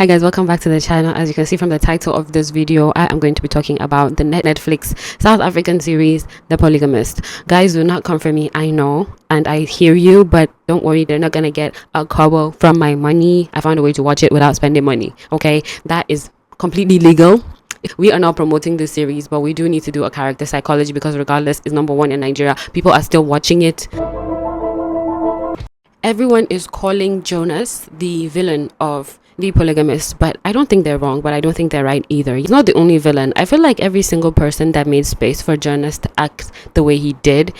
Hi guys, welcome back to the channel. As you can see from the title of this video, I am going to be talking about the Netflix South African series The Polygamist. Guys, do not come for me, I know, and I hear you, but don't worry, they're not gonna get a kobo from my money. I found a way to watch it without spending money. Okay, that is completely legal. We are not promoting this series, but we do need to do a character psychology because regardless, it's #1 in Nigeria. People are still watching it. Everyone is calling Jonas the villain of The Polygamist, but I don't think they're wrong, but I don't think they're right either. He's not the only villain. I feel like every single person that made space for Jonas to act the way he did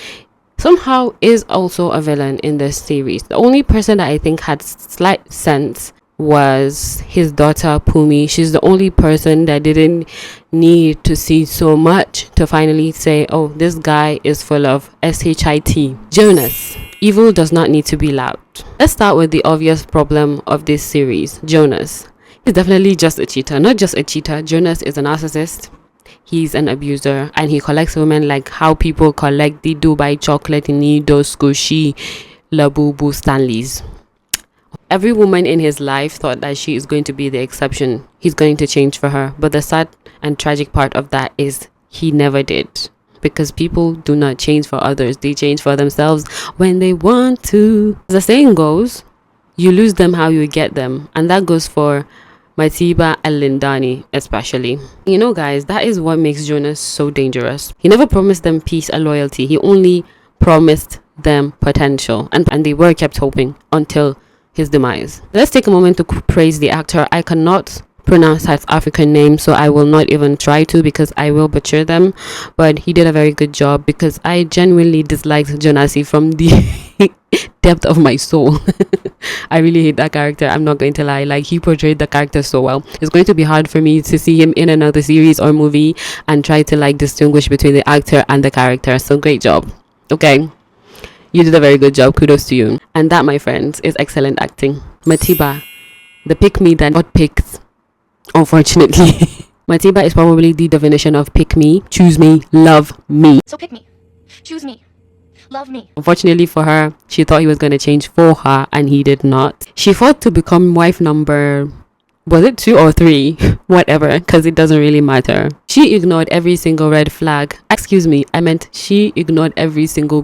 somehow is also a villain in this series. The only person that I think had slight sense was his daughter Pumi. She's the only person that didn't need to see so much to finally say, oh, this guy is full of shit. Jonas. Evil does not need to be loud. Let's start with the obvious problem of this series. Jonas is definitely just a cheater. Not just a cheater. Jonas is a narcissist. He's an abuser and he collects women like how people collect the Dubai chocolate in those squishy Labubu Stanleys. Every woman in his life thought that she is going to be the exception. He's going to change for her. But the sad and tragic part of that is he never did. Because people do not change for others. They change for themselves when they want to. As the saying goes, you lose them how you get them. And that goes for Matiba and Lindani especially. You know guys, that is what makes Jonas so dangerous. He never promised them peace and loyalty. He only promised them potential. And they were kept hoping until his demise. Let's take a moment to praise the actor. I cannot pronounce South African names, so I will not even try to because I will butcher them, but he did a very good job because I genuinely disliked Jonasi from the depth of my soul. I really hate that character, I'm not going to lie. Like, he portrayed the character so well. It's going to be hard for me to see him in another series or movie and try to like distinguish between the actor and the character. So great job. Okay, you did a very good job, kudos to you. And that, my friends, is excellent acting. Matiba, the pick me that got picked. Unfortunately, Matiba is probably the definition of pick me, choose me, love me. So pick me, choose me, love me. Unfortunately for her, she thought he was going to change for her and he did not. She fought to become wife number, was it 2 or 3? Whatever, because it doesn't really matter. She ignored every single red flag. Excuse me, I meant she ignored every single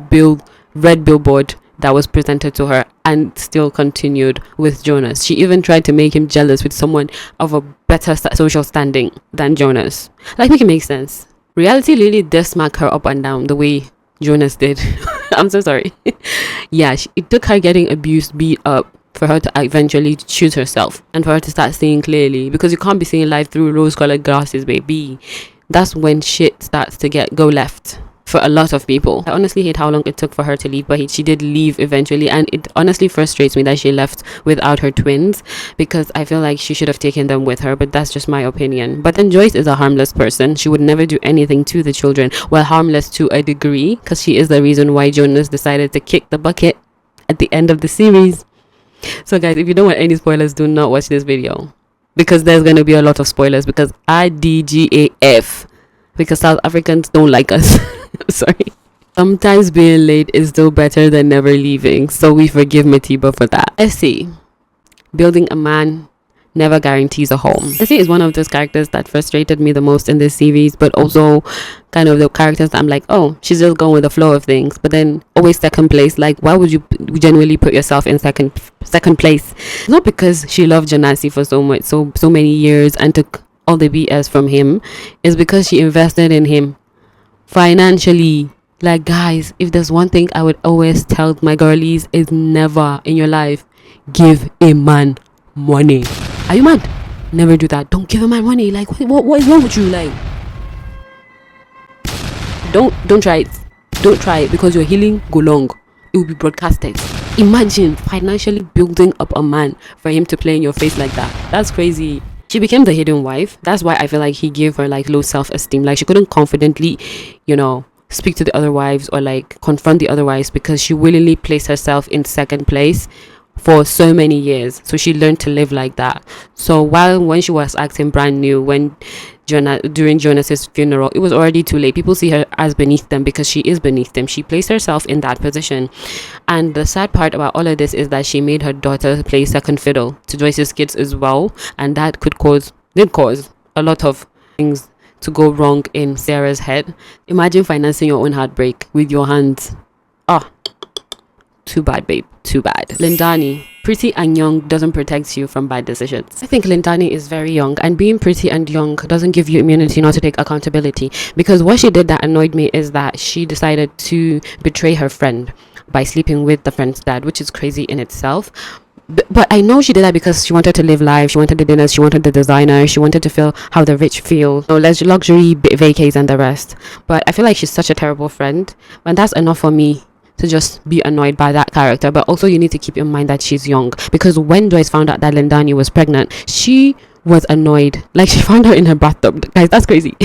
red billboard that was presented to her and still continued with Jonas. She even tried to make him jealous with someone of a better social standing than Jonas. Like, make it make sense. Reality really did smack her up and down the way Jonas did. I'm so sorry. Yeah, it took her getting abused, beat up for her to eventually choose herself and for her to start seeing clearly, because you can't be seeing life through rose-colored glasses, baby. That's when shit starts to go left for a lot of people. I honestly hate how long it took for her to leave, but she did leave eventually, and it honestly frustrates me that she left without her twins because I feel like she should have taken them with her, but that's just my opinion. But then Joyce is a harmless person. She would never do anything to the children. Well, harmless to a degree, because she is the reason why Jonas decided to kick the bucket at the end of the series. So guys, if you don't want any spoilers, do not watch this video because there's going to be a lot of spoilers, because IDGAF, because South Africans don't like us. Sorry. Sometimes being late is still better than never leaving, so we forgive Matiba for that. Essie, building a man never guarantees a home. Essie is one of those characters that frustrated me the most in this series, but also kind of the characters that I'm like, oh, she's just going with the flow of things, but then always second place. Like, why would you genuinely put yourself in second place? Not because she loved Janasi for so many years and took all the BS from him, is because she invested in him financially. Like, guys, if there's one thing I would always tell my girlies is never in your life give a man money. Are you mad? Never do that. Don't give a man money. Like, what is wrong with you? Like, don't try it. Don't try it, because your healing go long. It will be broadcasted. Imagine financially building up a man for him to play in your face like that. That's crazy. She became the hidden wife. That's why I feel like he gave her like low self-esteem. Like, she couldn't confidently, speak to the other wives or like confront the other wives because she willingly placed herself in second place for so many years. So she learned to live like that. So when she was acting brand new, when during Jonas's funeral, it was already too late. People see her as beneath them because she is beneath them. She placed herself in that position. And the sad part about all of this is that she made her daughter play second fiddle to Joyce's kids as well. And that did cause a lot of things to go wrong in Sarah's head. Imagine financing your own heartbreak with your hands. Ah, too bad, babe. Too bad. Lindani, pretty and young doesn't protect you from bad decisions. I think Lindani is very young, and being pretty and young doesn't give you immunity not to take accountability. Because what she did that annoyed me is that she decided to betray her friend by sleeping with the friend's dad, which is crazy in itself. But I know she did that because she wanted to live life. She wanted the dinners. She wanted the designer. She wanted to feel how the rich feel. No, luxury vacays and the rest. But I feel like she's such a terrible friend. And that's enough for me to just be annoyed by that character. But also you need to keep in mind that she's young. Because when Joyce found out that Lindani was pregnant, she was annoyed. Like, she found her in her bathtub. Guys, that's crazy.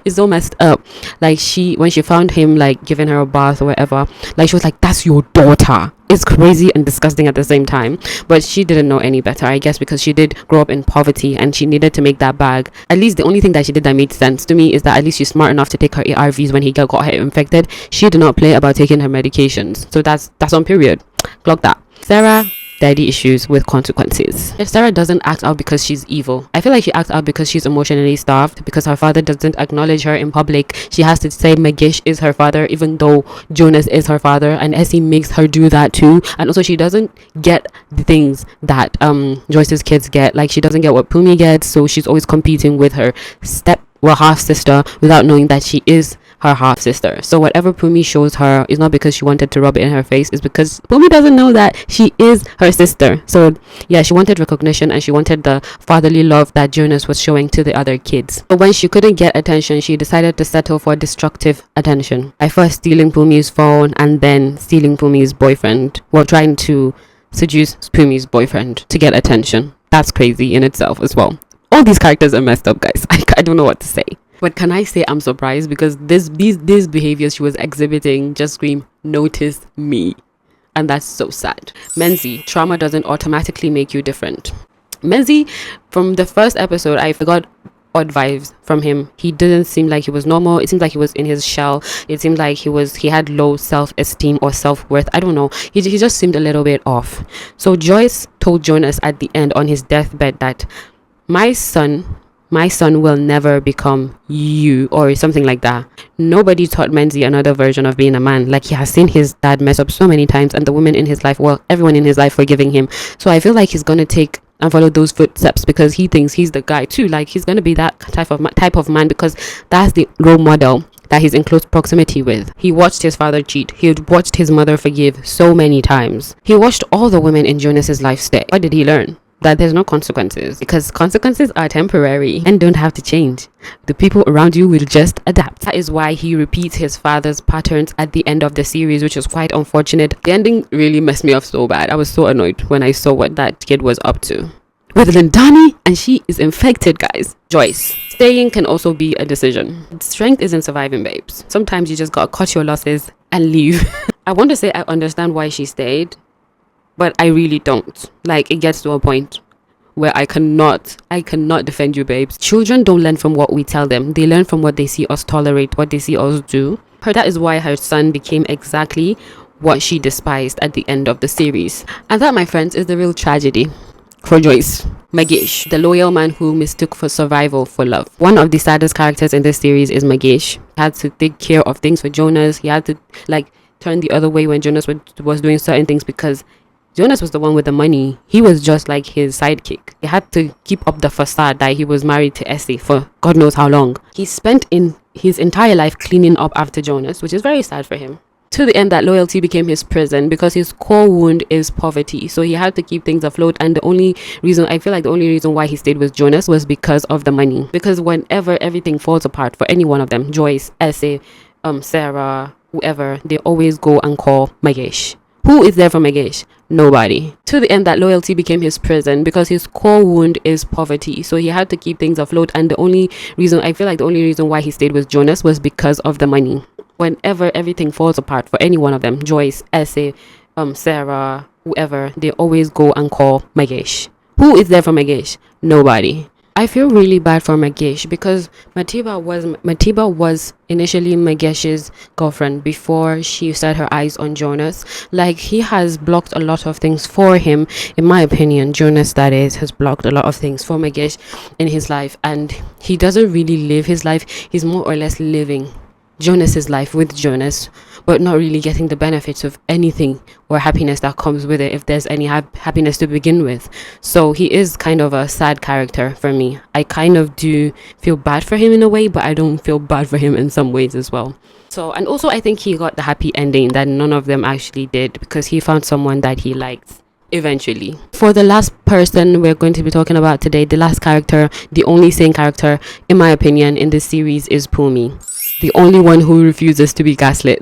It's so messed up. Like, when she found him, like, giving her a bath or whatever, like, she was like, that's your daughter. It's crazy and disgusting at the same time. But she didn't know any better, I guess, because she did grow up in poverty and she needed to make that bag. At least the only thing that she did that made sense to me is that at least she's smart enough to take her ARVs when he got her infected. She did not play about taking her medications. So that's on period. Clock that. Sarah, daddy issues with consequences. If Sarah doesn't act out because she's evil, I feel like she acts out because she's emotionally starved, because her father doesn't acknowledge her in public. She has to say Magish is her father even though Jonas is her father, and Essie makes her do that too. And also she doesn't get the things that Joyce's kids get. Like, she doesn't get what Pumi gets, so she's always competing with her half sister without knowing that she is her half sister. So whatever Pumi shows her is not because she wanted to rub it in her face, it's because Pumi doesn't know that she is her sister. So yeah, she wanted recognition and she wanted the fatherly love that Jonas was showing to the other kids. But when she couldn't get attention, she decided to settle for destructive attention by first stealing Pumi's phone and then stealing Pumi's boyfriend, while trying to seduce Pumi's boyfriend to get attention. That's crazy in itself as well. All these characters are messed up, guys. I don't know what to say. But can I say I'm surprised, because these behaviors she was exhibiting just scream, notice me. And that's so sad. Menzi, trauma doesn't automatically make you different. Menzi, from the first episode, I got odd vibes from him. He didn't seem like he was normal. It seemed like he was in his shell. It seemed like he had low self-esteem or self-worth. I don't know. He just seemed a little bit off. So Joyce told Jonas at the end on his deathbed that my son will never become you, or something like that. Nobody taught Menzi another version of being a man. Like, he has seen his dad mess up so many times, and the women in his life, well, everyone in his life forgiving him. So I feel like he's gonna take and follow those footsteps because he thinks he's the guy too. Like, he's gonna be that type of man because that's the role model that he's in close proximity with. He watched his father cheat. He had watched his mother forgive so many times. He watched all the women in Jonas's life stay. What did he learn? That there's no consequences, because consequences are temporary and don't have to change. The people around you will just adapt. That is why he repeats his father's patterns at the end of the series, which is quite unfortunate. The ending really messed me up so bad. I was so annoyed when I saw what that kid was up to with Lindani, and she is infected, guys. Joyce, staying can also be a decision. Strength isn't surviving, babes. Sometimes you just gotta cut your losses and leave. I want to say I understand why she stayed, but I really don't. Like, it gets to a point where I cannot defend you, babes. Children don't learn from what we tell them. They learn from what they see us tolerate, what they see us do. That is why her son became exactly what she despised at the end of the series. And that, my friends, is the real tragedy for Joyce. Magish, the loyal man who mistook for survival for love. One of the saddest characters in this series is Magish. He had to take care of things for Jonas. He had to, like, turn the other way when Jonas was doing certain things because Jonas was the one with the money. He was just like his sidekick. He had to keep up the facade that he was married to Essie for God knows how long. He spent in his entire life cleaning up after Jonas, which is very sad for him. To the end that loyalty became his prison, because his core wound is poverty. So he had to keep things afloat, and the only reason why he stayed with Jonas was because of the money. Because whenever everything falls apart for any one of them, Joyce, Essie, Sarah, whoever, they always go and call Magish. Who is there for Magish? Nobody. To the end that loyalty became his prison, because his core wound is poverty. So he had to keep things afloat, and the only reason why he stayed with Jonas was because of the money. Whenever everything falls apart for any one of them, Joyce, Essie, Sarah, whoever, they always go and call Magish. Who is there for Magish? Nobody. I feel really bad for Magesh because Matiba was initially Magesh's girlfriend before she set her eyes on Jonas. Like, he has blocked a lot of things for him. In my opinion, Jonas, that is, has blocked a lot of things for Magesh in his life, and he doesn't really live his life. He's more or less living Jonas's life with Jonas, but not really getting the benefits of anything or happiness that comes with it, if there's any happiness to begin with. So he is kind of a sad character for me. I kind of do feel bad for him in a way, but I don't feel bad for him in some ways as well. So, and also I think he got the happy ending that none of them actually did, because he found someone that he liked eventually. For the last person we're going to be talking about today, the last character, the only sane character in my opinion in this series, is Pumi, the only one who refuses to be gaslit.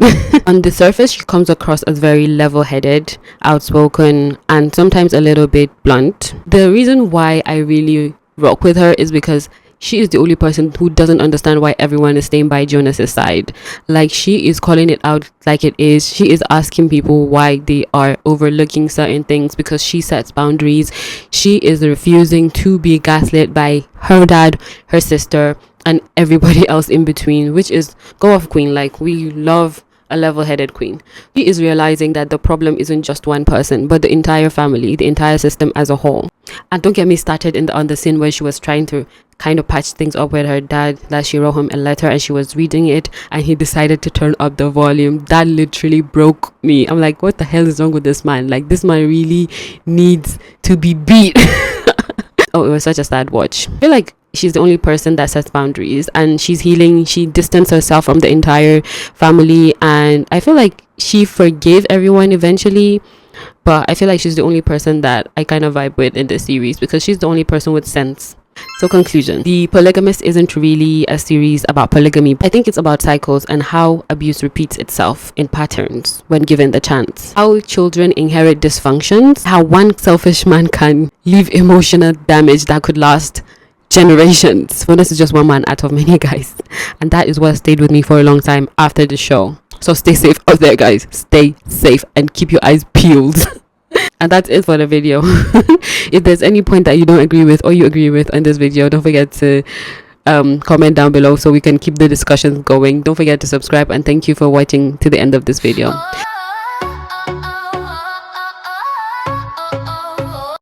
On the surface, she comes across as very level-headed, outspoken, and sometimes a little bit blunt. The reason why I really rock with her is because she is the only person who doesn't understand why everyone is staying by Jonas's side. Like, she is calling it out like it is. She is asking people why they are overlooking certain things because she sets boundaries. She is refusing to be gaslit by her dad, her sister, and everybody else in between, which is go off queen. Like, we love a level-headed queen. She is realizing that the problem isn't just one person, but the entire family, the entire system as a whole. And don't get me started on the scene where she was trying to kind of patch things up with her dad, that she wrote him a letter and she was reading it and he decided to turn up the volume. That literally broke me. I'm like, what the hell is wrong with this man? Like, this man really needs to be beat. Oh, it was such a sad watch. I feel like she's the only person that sets boundaries, and she's healing. She distanced herself from the entire family, and I feel like she forgave everyone eventually, but I feel like she's the only person that I kind of vibe with in this series because she's the only person with sense. So, conclusion: The Polygamist isn't really a series about polygamy. I think it's about cycles and how abuse repeats itself in patterns when given the chance. How children inherit dysfunctions, how one selfish man can leave emotional damage that could last generations. Well, this is just one man out of many guys, and that is what stayed with me for a long time after the show. So stay safe out there, guys. Stay safe and keep your eyes peeled. And that's it for the video. If there's any point that you don't agree with or you agree with in this video, don't forget to comment down below so we can keep the discussions going. Don't forget to subscribe, and thank you for watching to the end of this video.